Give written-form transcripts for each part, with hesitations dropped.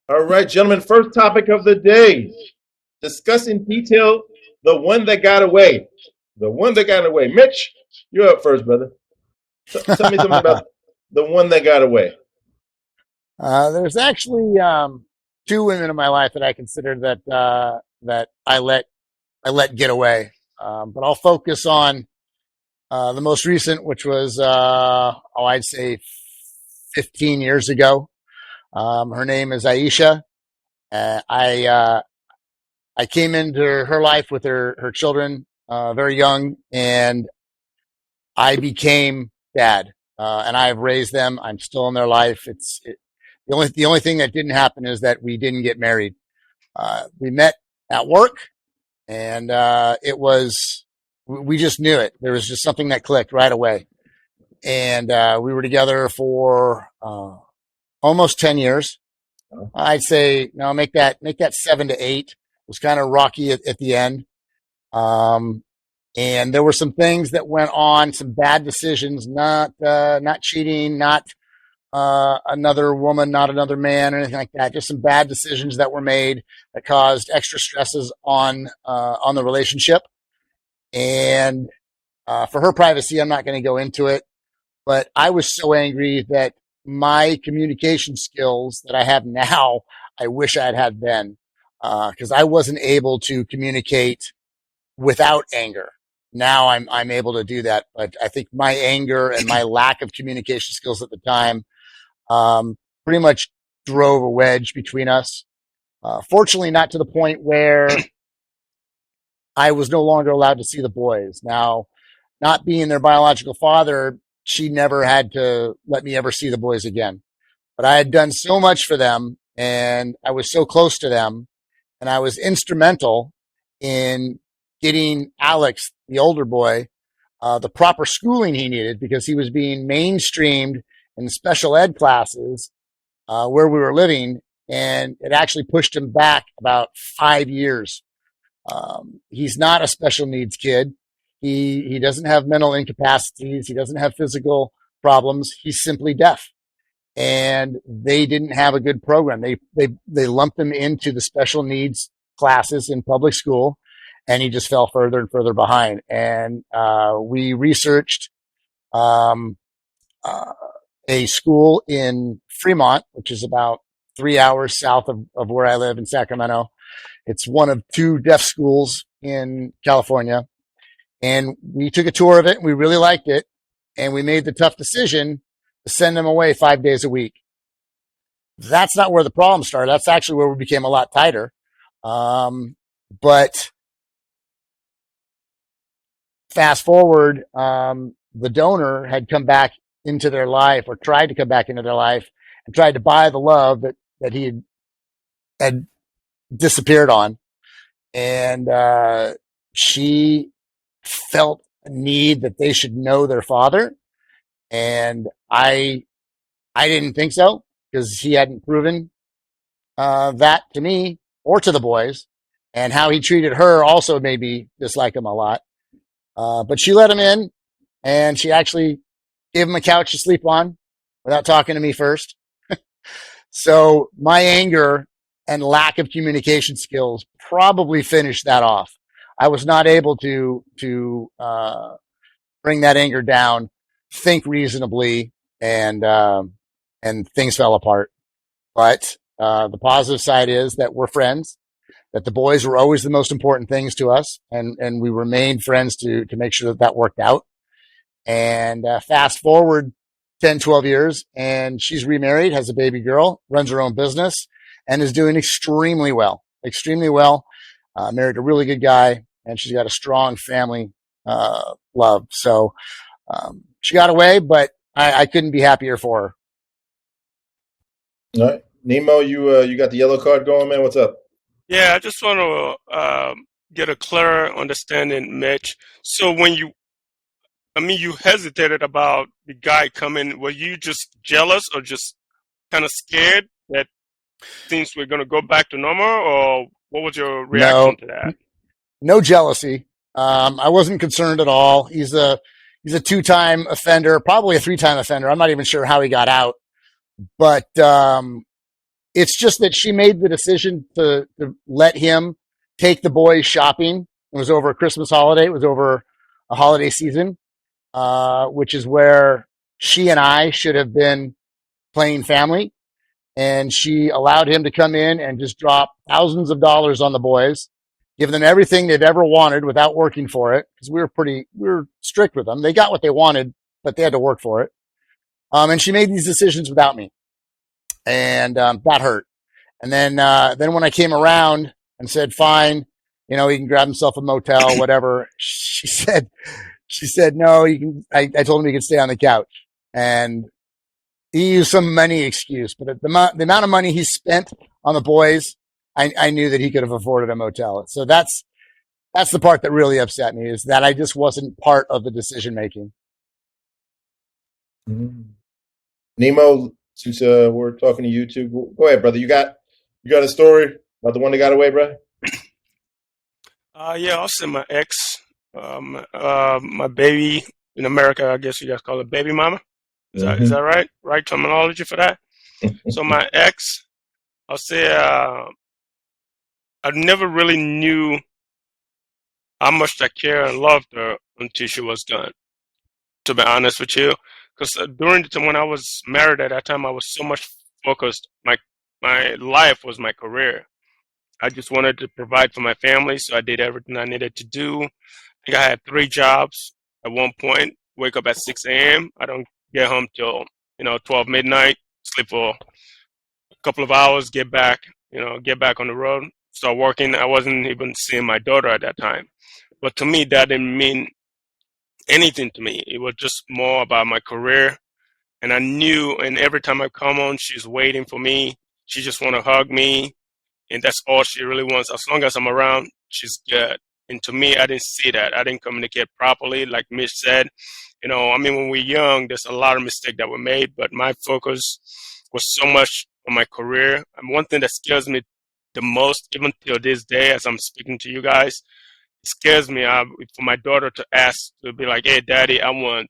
All right, gentlemen, first topic of the day. Discuss in detail the one that got away. The one that got away. Mitch, you're up first, brother. Tell me something about the one that got away. There's actually two women in my life that I consider that I let get away. But I'll focus on the most recent, which was I'd say 15 years ago. Her name is Aisha. I came into her life with her children very young, and I became dad. And I have raised them. I'm still in their life. The only thing that didn't happen is that we didn't get married. We met at work, and we just knew it. There was just something that clicked right away, and we were together for almost 10 years. I'd say no, make that 7 to 8. It was kind of rocky at the end. Um, and there were some things that went on, some bad decisions, not cheating, not another woman, not another man, or anything like that. Just some bad decisions that were made that caused extra stresses on the relationship. And for her privacy, I'm not going to go into it. But I was so angry that my communication skills that I have now, I wish I had had then, because I wasn't able to communicate without anger. Now I'm able to do that, but I think my anger and my lack of communication skills at the time pretty much drove a wedge between us. Fortunately, not to the point where I was no longer allowed to see the boys. Now, not being their biological father, she never had to let me ever see the boys again. But I had done so much for them, and I was so close to them, and I was instrumental in getting Alex, the older boy, the proper schooling he needed because he was being mainstreamed in special ed classes where we were living, and it actually pushed him back about 5 years. He's not a special needs kid. He doesn't have mental incapacities. He doesn't have physical problems. He's simply deaf, and they didn't have a good program. They lumped him into the special needs classes in public school, and he just fell further and further behind. And we researched um, uh, a school in Fremont, which is about 3 hours south of where I live in Sacramento. It's one of two deaf schools in California. And we took a tour of it and we really liked it. And we made the tough decision to send them away 5 days a week. That's not where the problem started. That's actually where we became a lot tighter. But fast forward, the donor had come back into their life or tried to come back into their life and tried to buy the love that he had disappeared on. And she felt a need that they should know their father. And I didn't think so because he hadn't proven that to me or to the boys. And how he treated her also made me dislike him a lot. But she let him in, and she actually gave him a couch to sleep on without talking to me first. So my anger and lack of communication skills probably finished that off. I was not able to bring that anger down, think reasonably, and things fell apart. But the positive side is that we're friends. That the boys were always the most important things to us, and we remained friends to make sure that that worked out. And fast forward 10, 12 years, and she's remarried, has a baby girl, runs her own business, and is doing extremely well. Extremely well. Married a really good guy, and she's got a strong family love. So she got away, but I couldn't be happier for her. All right, Nemo, you got the yellow card going, man. What's up? Yeah, I just want to get a clearer understanding, Mitch. So you hesitated about the guy coming. Were you just jealous or just kind of scared that things were going to go back to normal, or what was your No, reaction to that? no jealousy. I wasn't concerned at all. He's a two-time offender, probably a three-time offender. I'm not even sure how he got out, but It's just that she made the decision to let him take the boys shopping. It was over a Christmas holiday. It was over a holiday season, which is where she and I should have been playing family. And she allowed him to come in and just drop thousands of dollars on the boys, give them everything they've ever wanted without working for it. Because we were strict with them. They got what they wanted, but they had to work for it. And she made these decisions without me, and that hurt. And then when I came around and said, "Fine, you know, he can grab himself a motel, whatever," she said, "No, you can." I told him he could stay on the couch, and he used some money excuse, but the amount of money he spent on the boys, I knew that he could have afforded a motel. So that's the part that really upset me, is that I just wasn't part of the decision making. Nemo, since we're talking to you too, go ahead, brother. You got a story about the one that got away, bro? Yeah, I'll say my ex, my baby in America. I guess you guys call it baby mama. Is that right? Right terminology for that? So my ex, I'll say I never really knew how much I cared and loved her until she was gone. To be honest with you, because during the time when I was married at that time, I was so much focused. My life was my career. I just wanted to provide for my family, so I did everything I needed to do. I think I had 3 jobs at one point. Wake up at 6 a.m. I don't get home till 12 midnight. Sleep for a couple of hours. Get back on the road. Start working. I wasn't even seeing my daughter at that time, but to me that didn't mean anything to me. It was just more about my career, and I knew. And every time I come home, she's waiting for me. She just want to hug me, and that's all she really wants. As long as I'm around, she's good. And to me, I didn't see that. I didn't communicate properly, like Mitch said. When we're young, there's a lot of mistakes that were made, but my focus was so much on my career. And one thing that scares me the most, even till this day, as I'm speaking to you guys, it scares me for my daughter to ask, to be like, "Hey, Daddy, I want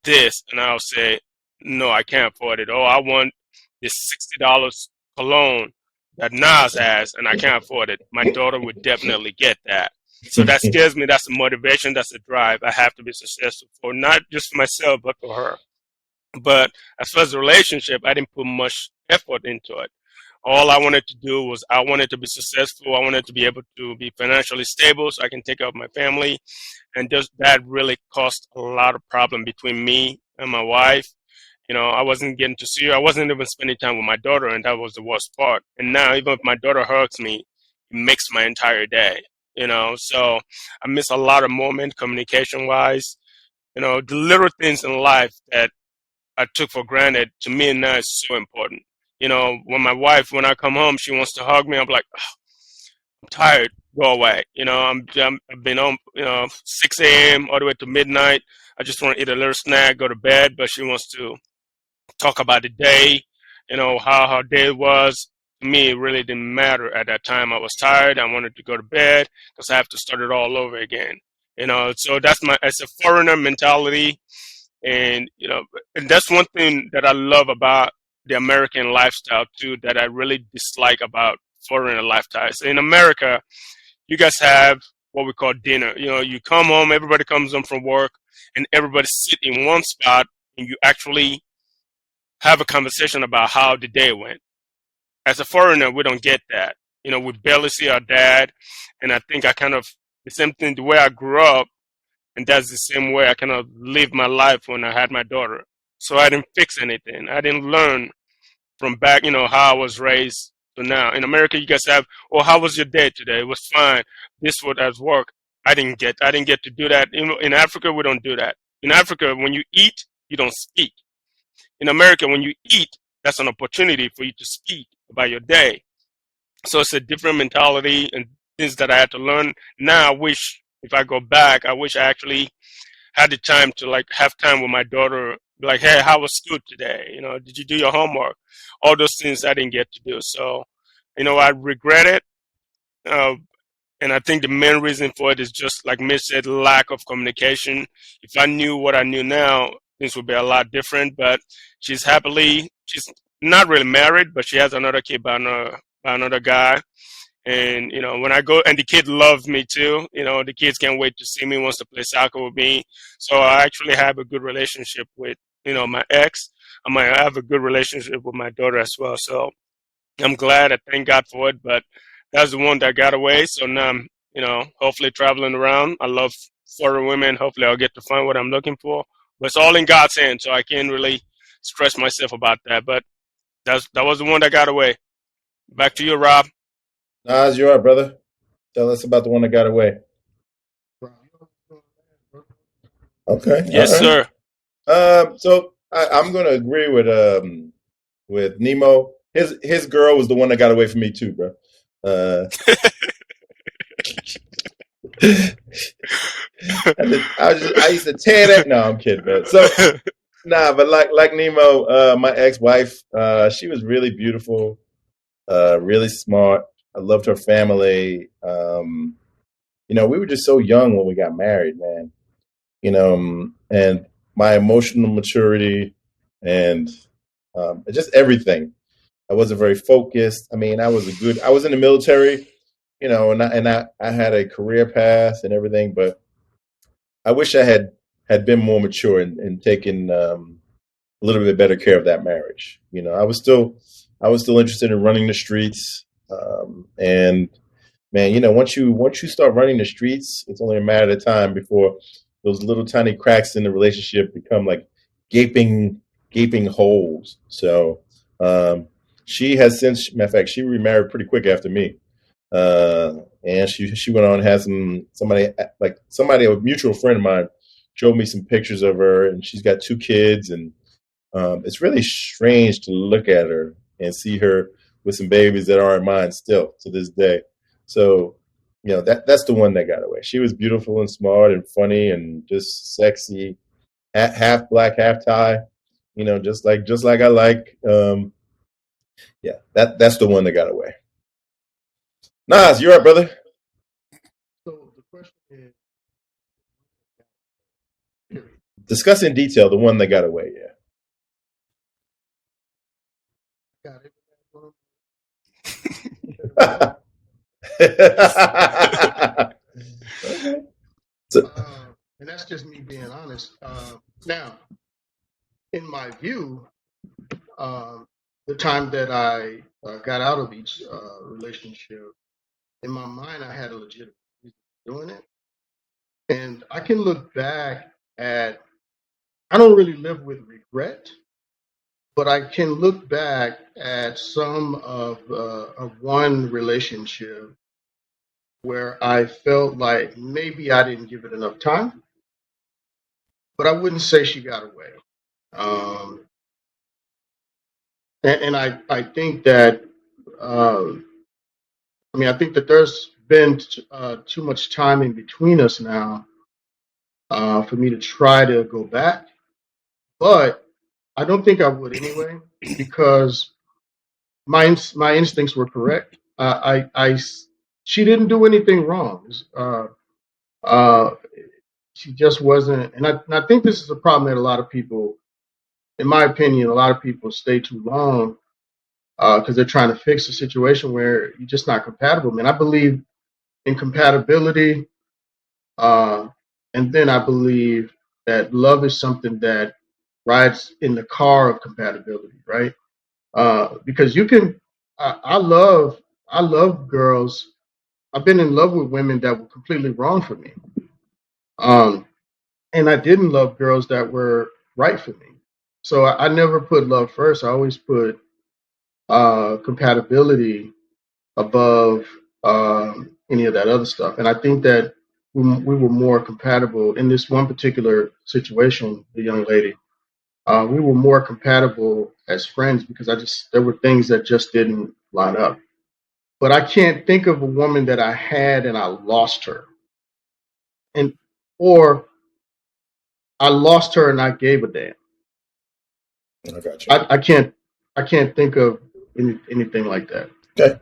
this," and I'll say, "No, I can't afford it." "Oh, I want this $60 cologne that Nas has, and I can't afford it." My daughter would definitely get that. So that scares me. That's the motivation. That's the drive. I have to be successful, for not just for myself, but for her. But as far as the relationship, I didn't put much effort into it. All I wanted to do was I wanted to be successful. I wanted to be able to be financially stable so I can take care of my family. And just that really caused a lot of problem between me and my wife. I wasn't getting to see her. I wasn't even spending time with my daughter, and that was the worst part. And now, even if my daughter hugs me, it makes my entire day. So I miss a lot of moment communication wise. The little things in life that I took for granted, to me now is so important. When when I come home, she wants to hug me. I'm like, "Oh, I'm tired. Go away." I've been on, 6 a.m. all the way to midnight. I just want to eat a little snack, go to bed, but she wants to talk about the day, how her day was. To me, it really didn't matter at that time. I was tired. I wanted to go to bed because I have to start it all over again. So it's a foreigner mentality. And that's one thing that I love about the American lifestyle too, that I really dislike about foreigner lifestyles. In America, you guys have what we call dinner. You come home, everybody comes home from work, and everybody sit in one spot, and you actually have a conversation about how the day went. As a foreigner, we don't get that. We barely see our dad, and I think the same thing, the way I grew up, and that's the same way I kind of lived my life when I had my daughter. So I didn't fix anything. I didn't learn from back, how I was raised to now. In America, you guys have, "Oh, how was your day today?" "It was fine. This was at work." I didn't get to do that. In Africa, we don't do that. In Africa, when you eat, you don't speak. In America, when you eat, that's an opportunity for you to speak about your day. So it's a different mentality and things that I had to learn. Now, if I go back, I wish I actually had the time to have time with my daughter. Be like, "Hey, how was school today? Did you do your homework?" All those things I didn't get to do. So, I regret it. And I think the main reason for it is just like Mitch said, lack of communication. If I knew what I knew now, things would be a lot different. But she's not really married, but she has another kid by another guy. And when I go, and the kid loves me too. The kids can't wait to see me, wants to play soccer with me. So I actually have a good relationship with my ex. I have a good relationship with my daughter as well. So I'm glad. I thank God for it. But that's the one that got away. So now I'm hopefully traveling around. I love foreign women. Hopefully I'll get to find what I'm looking for. But it's all in God's hands, so I can't really stress myself about that. But that was the one that got away. Back to you, Rob. Nas, you're up, brother. Tell us about the one that got away. Okay. Yes, all right. sir. So I'm going to agree with Nemo. His girl was the one that got away from me too, bro. I used to tear that. No, I'm kidding, man. So but like Nemo, my ex-wife, she was really beautiful, really smart. I loved her family. We were just so young when we got married, man. And my emotional maturity and just everything. I wasn't very focused. I mean, I was in the military, and I had a career path and everything, but I wish I had been more mature and taken a little bit better care of that marriage. I was still interested in running the streets, and man, once you start running the streets, it's only a matter of time before those little tiny cracks in the relationship become like gaping holes. So she has since, matter of fact, she remarried pretty quick after me, and she went on and had somebody, a mutual friend of mine, showed me some pictures of her, and she's got 2 kids, and it's really strange to look at her and see her with some babies that aren't mine still to this day. So, that's the one that got away. She was beautiful and smart and funny and just sexy, half black, half Thai. Just like I like. That's the one that got away. Nas, you're up, brother. So the question is, Discuss in detail the one that got away. got it. And that's just me being honest. Now, in my view, the time that I got out of each relationship, in my mind, I had a legitimate reason for doing it. And I can look back at, I don't really live with regret, but I can look back at some of one relationship where I felt like maybe I didn't give it enough time, but I wouldn't say she got away. And I think that, I think that there's been too much time in between us now for me to try to go back. But I don't think I would anyway, because my instincts were correct. She didn't do anything wrong. She just wasn't, and I think this is a problem that a lot of people, in my opinion, a lot of people stay too long because they're trying to fix a situation where you're just not compatible. Man, I believe in compatibility, and then I believe that love is something that rides in the car of compatibility, right? Because you can, I love girls. I've been in love with women that were completely wrong for me. And I didn't love girls that were right for me. So I never put love first. I always put compatibility above any of that other stuff. And I think that we were more compatible in this one particular situation, the young lady. We were more compatible as friends because there were things that just didn't line up. But I can't think of a woman that I had and I lost her, or I lost her and I gave a damn. I got you. I can't think of anything like that. Okay.